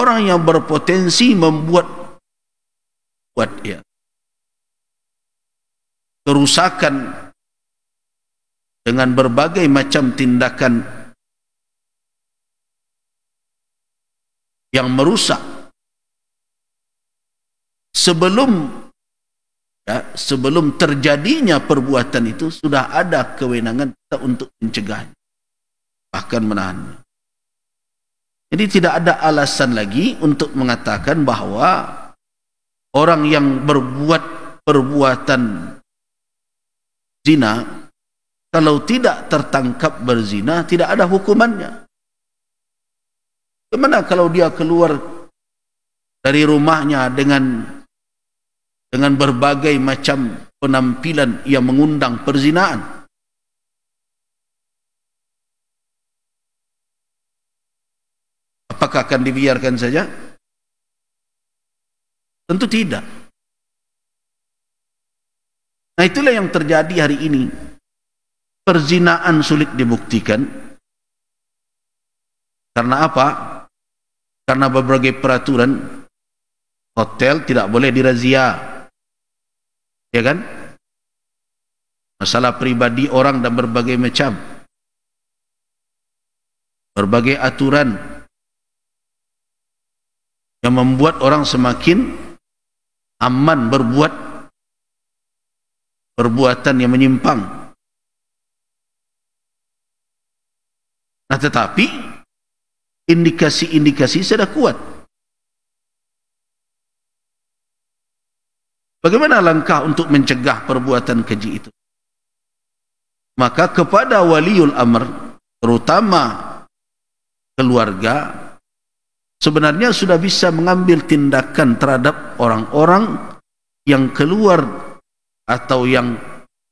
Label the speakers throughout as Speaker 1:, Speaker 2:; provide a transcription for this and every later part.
Speaker 1: orang-orang yang berpotensi membuat kerusakan dengan berbagai macam tindakan yang merusak sebelum terjadinya perbuatan itu sudah ada kewenangan kita untuk mencegahnya, bahkan menahannya. Jadi tidak ada alasan lagi untuk mengatakan bahwa orang yang berbuat perbuatan zina, kalau tidak tertangkap berzina, tidak ada hukumannya. Bagaimana kalau dia keluar dari rumahnya dengan berbagai macam penampilan yang mengundang perzinaan? Apakah akan dibiarkan saja? Tentu tidak. Nah, itulah yang terjadi hari ini. Perzinaan sulit dibuktikan. Karena apa? Karena berbagai peraturan. Hotel tidak boleh dirazia, ya kan? Masalah pribadi orang dan berbagai macam, berbagai aturan yang membuat orang semakin aman berbuat perbuatan yang menyimpang. Nah, tetapi indikasi-indikasi sudah kuat. Bagaimana langkah untuk mencegah perbuatan keji itu? Maka kepada waliul amr, terutama keluarga, sebenarnya sudah bisa mengambil tindakan terhadap orang-orang yang keluar atau yang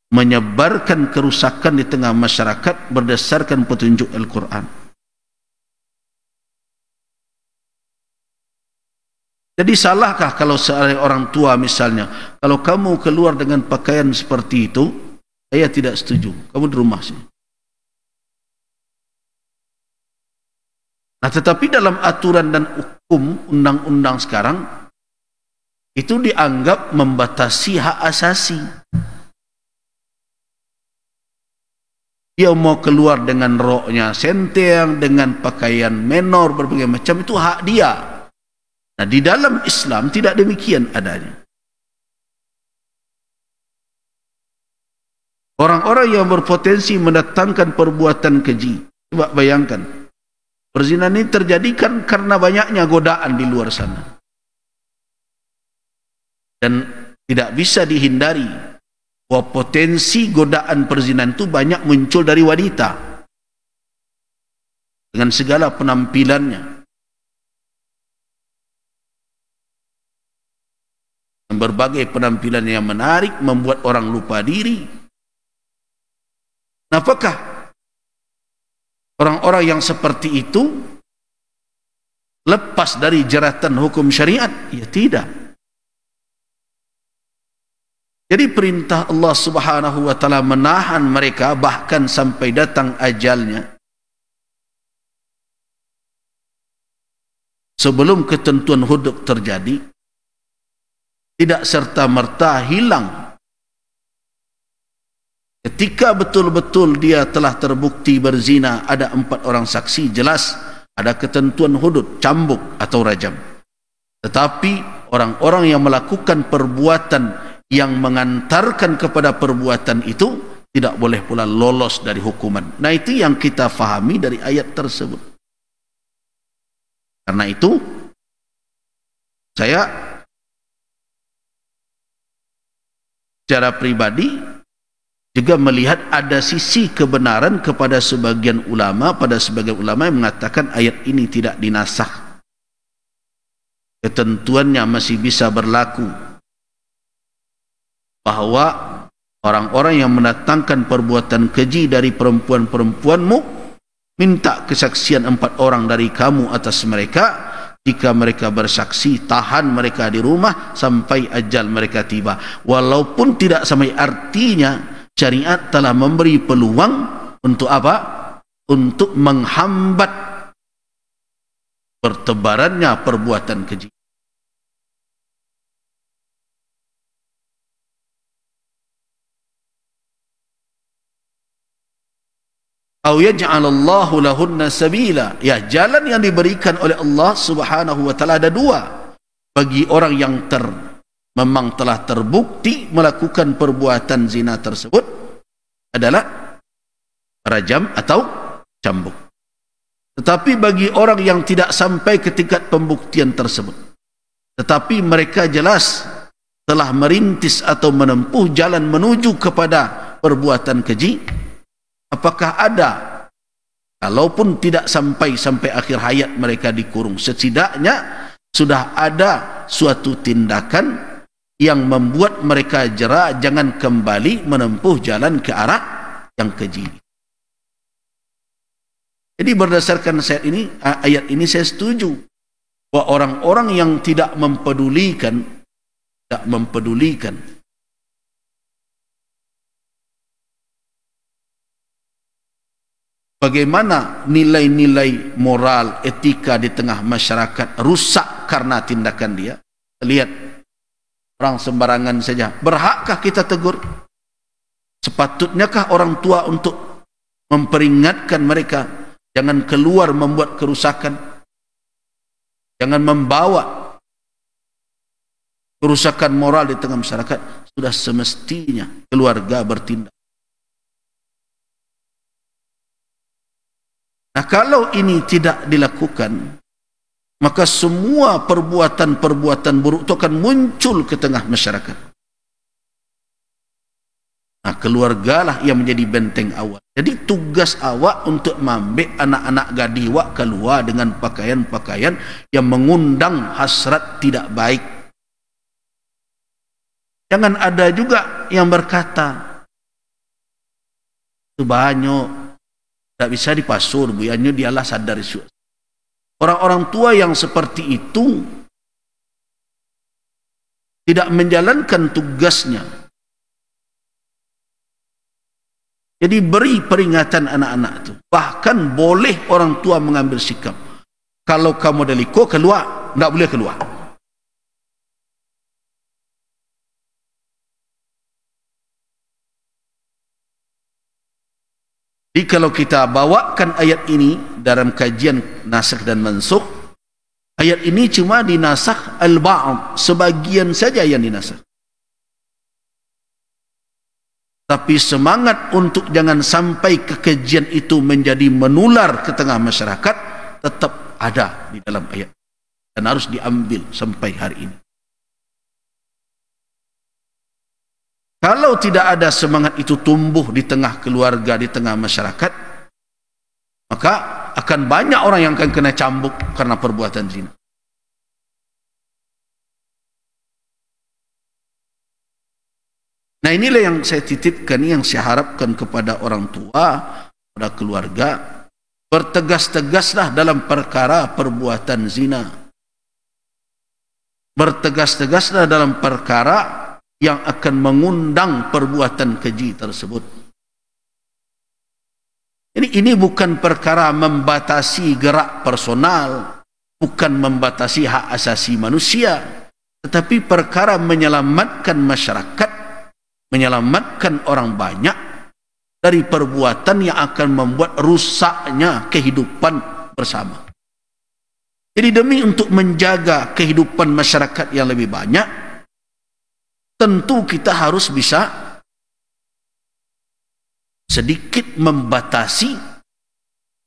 Speaker 1: menyebarkan kerusakan di tengah masyarakat berdasarkan petunjuk Al-Quran. Jadi salahkah kalau seorang orang tua misalnya, kalau kamu keluar dengan pakaian seperti itu, saya tidak setuju, kamu di rumah sih. Nah, tetapi dalam aturan dan hukum undang-undang sekarang, itu dianggap membatasi hak asasi. Dia mau keluar dengan roknya senteng, dengan pakaian menor, berbagai macam, itu hak dia. Nah, di dalam Islam tidak demikian adanya. Orang-orang yang berpotensi mendatangkan perbuatan keji, coba bayangkan, perzinahan ini terjadi kan karena banyaknya godaan di luar sana. Dan tidak bisa dihindari bahwa potensi godaan perzinahan itu banyak muncul dari wanita dengan segala penampilannya, berbagai penampilan yang menarik, membuat orang lupa diri. Nah, apakah orang-orang yang seperti itu lepas dari jeratan hukum syariat? Ya tidak. Jadi perintah Allah Subhanahu wa taala menahan mereka bahkan sampai datang ajalnya, sebelum ketentuan hudud terjadi, tidak serta-merta hilang. Ketika betul-betul dia telah terbukti berzina, ada 4 orang saksi, jelas ada ketentuan hudud, cambuk atau rajam. Tetapi orang-orang yang melakukan perbuatan yang mengantarkan kepada perbuatan itu tidak boleh pula lolos dari hukuman. Nah, itu yang kita fahami dari ayat tersebut. Karena itu saya secara pribadi juga melihat ada sisi kebenaran kepada sebagian ulama, yang mengatakan ayat ini tidak dinasakh, ketentuannya masih bisa berlaku, bahwa orang-orang yang mendatangkan perbuatan keji dari perempuan-perempuanmu, minta kesaksian 4 orang dari kamu atas mereka. Jika mereka bersaksi, tahan mereka di rumah sampai ajal mereka tiba. Walaupun tidak sampai, artinya syariat telah memberi peluang untuk apa? Untuk menghambat bertebarannya perbuatan keji. Au yaj'alallahu lahunna sabila. Ya, jalan yang diberikan oleh Allah Subhanahu wa taala ada dua. Bagi orang yang memang telah terbukti melakukan perbuatan zina tersebut adalah rajam atau cambuk. Tetapi bagi orang yang tidak sampai ke tingkat pembuktian tersebut, tetapi mereka jelas telah merintis atau menempuh jalan menuju kepada perbuatan keji, apakah ada, kalaupun tidak sampai akhir hayat mereka dikurung, setidaknya sudah ada suatu tindakan yang membuat mereka jera jangan kembali menempuh jalan ke arah yang keji. Jadi berdasarkan ayat ini saya setuju bahwa orang-orang yang tidak mempedulikan bagaimana nilai-nilai moral, etika di tengah masyarakat rusak karena tindakan dia. Lihat, orang sembarangan saja. Berhakkah kita tegur? Sepatutnyakah orang tua untuk memperingatkan mereka jangan keluar membuat kerusakan, jangan membawa kerusakan moral di tengah masyarakat? Sudah semestinya keluarga bertindak. Nah, kalau ini tidak dilakukan, maka semua perbuatan-perbuatan buruk itu akan muncul ke tengah masyarakat. Nah, keluargalah yang menjadi benteng awal. Jadi tugas awak untuk mengambil anak-anak gadis awak keluar dengan pakaian-pakaian yang mengundang hasrat tidak baik. Jangan ada juga yang berkata, itu banyak, tak bisa dipasur, buyanya dialah sadar isu. Orang-orang tua yang seperti itu tidak menjalankan tugasnya. Jadi beri peringatan anak-anak itu. Bahkan boleh orang tua mengambil sikap. Kalau kamu dah liko, keluar. Tak boleh keluar. Jadi kalau kita bawakan ayat ini dalam kajian nasikh dan mansukh, ayat ini cuma dinasakh al-ba'd, sebagian saja yang dinasakh. Tapi semangat untuk jangan sampai kekejian itu menjadi menular ke tengah masyarakat tetap ada di dalam ayat dan harus diambil sampai hari ini. Kalau tidak ada semangat itu tumbuh di tengah keluarga, di tengah masyarakat, maka akan banyak orang yang akan kena cambuk karena perbuatan zina. Nah, inilah yang saya titipkan, yang saya harapkan kepada orang tua, kepada keluarga. Bertegas-tegaslah dalam perkara perbuatan zina. Bertegas-tegaslah dalam perkara yang akan mengundang perbuatan keji tersebut. Ini bukan perkara membatasi gerak personal, bukan membatasi hak asasi manusia, tetapi perkara menyelamatkan masyarakat, menyelamatkan orang banyak dari perbuatan yang akan membuat rusaknya kehidupan bersama. Jadi demi untuk menjaga kehidupan masyarakat yang lebih banyak, tentu kita harus bisa sedikit membatasi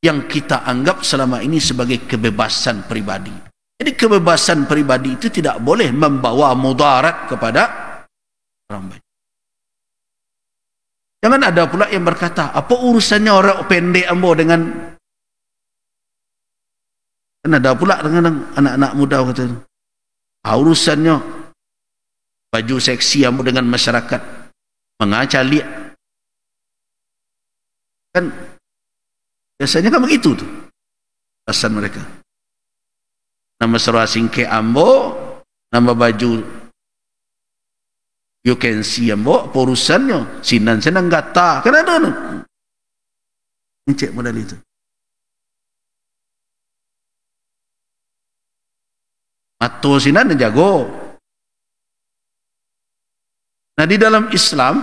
Speaker 1: yang kita anggap selama ini sebagai kebebasan pribadi. Jadi kebebasan pribadi itu tidak boleh membawa mudarat kepada orang banyak. Jangan ada pula yang berkata, apa urusannya orang pendek ambo dengan, kan ada pula dengan anak-anak muda kata, urusannya baju seksi ambo dengan masyarakat, mengaca liat. Kan biasanya kan begitu tuh alasan mereka. Nama serah singke ambo, nama baju you can see ambo, apa urusannya? Sinan-sinan gata. Kan ada no? Ini cek modal itu. Mata sinan jago. Nah, di dalam Islam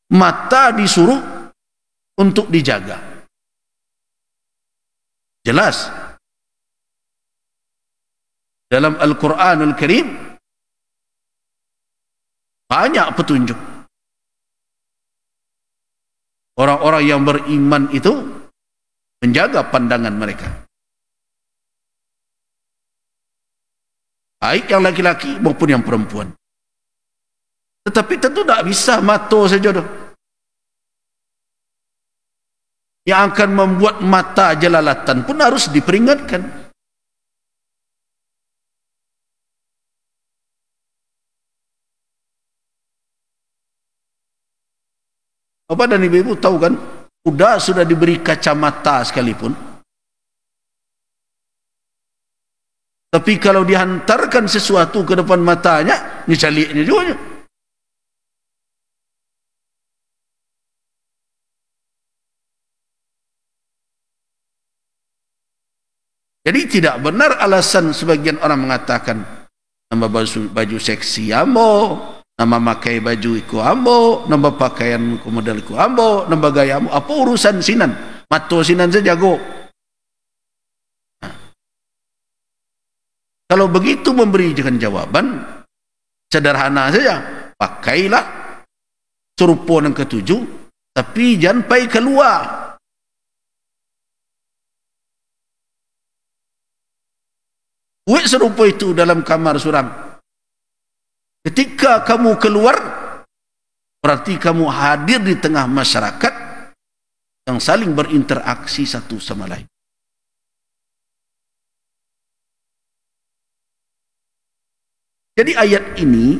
Speaker 1: mata disuruh untuk dijaga. Jelas. Dalam Al-Quranul Karim banyak petunjuk. Orang-orang yang beriman itu menjaga pandangan mereka. Baik yang laki-laki maupun yang perempuan. Tetapi tentu tak bisa mata saja dah. Yang akan membuat mata jelalatan pun harus diperingatkan. Bapak dan ibu-ibu tahu kan, kuda sudah diberi kacamata sekalipun, tapi kalau dihantarkan sesuatu ke depan matanya, nyecaliknya juga. Jadi tidak benar alasan sebagian orang mengatakan nama baju seksi ambo, nama pakai baju iku ambo, nama pakaian model iku ambo, nama gaya ambo. Apa urusan sinan? Mata sinan saja jago. Nah, kalau begitu memberikan jawaban sederhana saja, pakailah serupa yang ketujuh, tapi jangan pai keluar. Buat serupa itu dalam kamar suram. Ketika kamu keluar, berarti kamu hadir di tengah masyarakat yang saling berinteraksi satu sama lain. Jadi ayat ini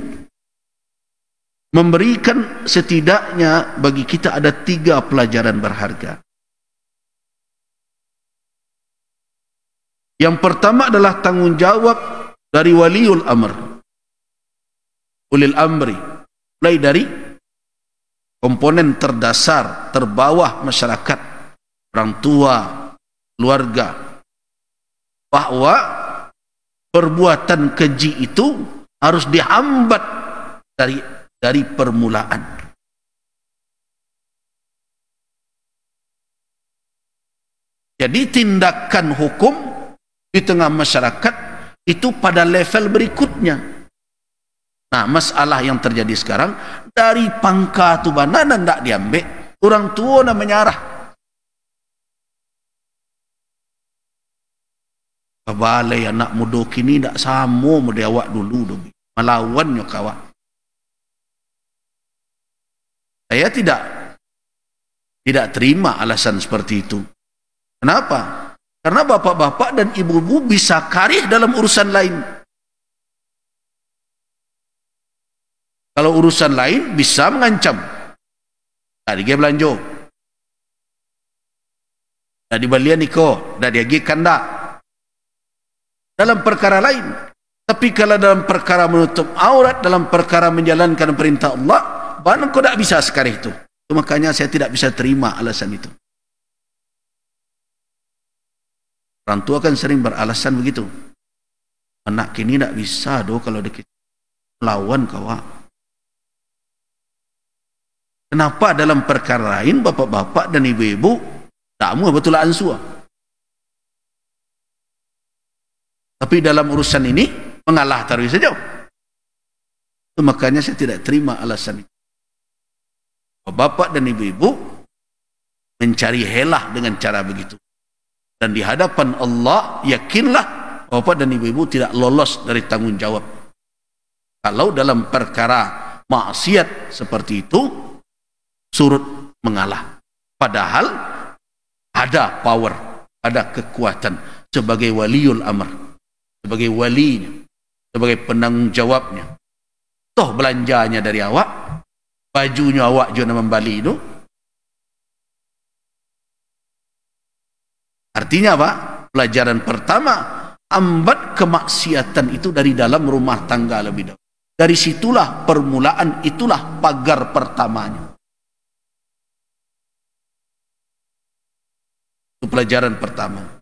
Speaker 1: memberikan setidaknya bagi kita ada 3 pelajaran berharga. Yang pertama adalah tanggungjawab dari waliul amr, ulil amri, mulai dari komponen terdasar, terbawah masyarakat, orang tua, keluarga, bahwa perbuatan keji itu harus dihambat dari permulaan. Jadi tindakan hukum di tengah masyarakat itu pada level berikutnya. Nah, masalah yang terjadi sekarang dari pangka tu banana ndak diambil, orang tua nak menyarah. Kebalai anak muda kini ndak sama model awak dulu dobi. Melawannya kawak. Saya tidak terima alasan seperti itu. Kenapa? Karena bapak-bapak dan ibu-ibu bisa karih dalam urusan lain. Kalau urusan lain bisa mengancam. Tadi dia belanja. Tadi balian niko, tadi dia kanda. Dalam perkara lain. Tapi kalau dalam perkara menutup aurat, dalam perkara menjalankan perintah Allah, bahkan kau tak bisa sekarih itu. Makanya saya tidak bisa terima alasan itu. Orang tua kan sering beralasan begitu. Anak kini tak bisa doh kalau dikit lawan kawak. Kenapa dalam perkara lain bapak-bapak dan ibu-ibu tak mau betul ansua? Tapi dalam urusan ini mengalah taruh saja. Itu makanya saya tidak terima alasan itu. Bapak dan ibu-ibu mencari helah dengan cara begitu. Dan di hadapan Allah, yakinlah bapak dan ibu-ibu tidak lolos dari tanggung jawab. Kalau dalam perkara maksiat seperti itu, surut mengalah. Padahal ada power, ada kekuatan sebagai waliul amr, sebagai walinya, sebagai penanggung jawabnya. Toh belanjanya dari awak, bajunya awak juga membali itu. Artinya apa? Pelajaran pertama, ambat kemaksiatan itu dari dalam rumah tangga lebih dahulu. Dari situlah permulaan, itulah pagar pertamanya. Itu pelajaran pertama.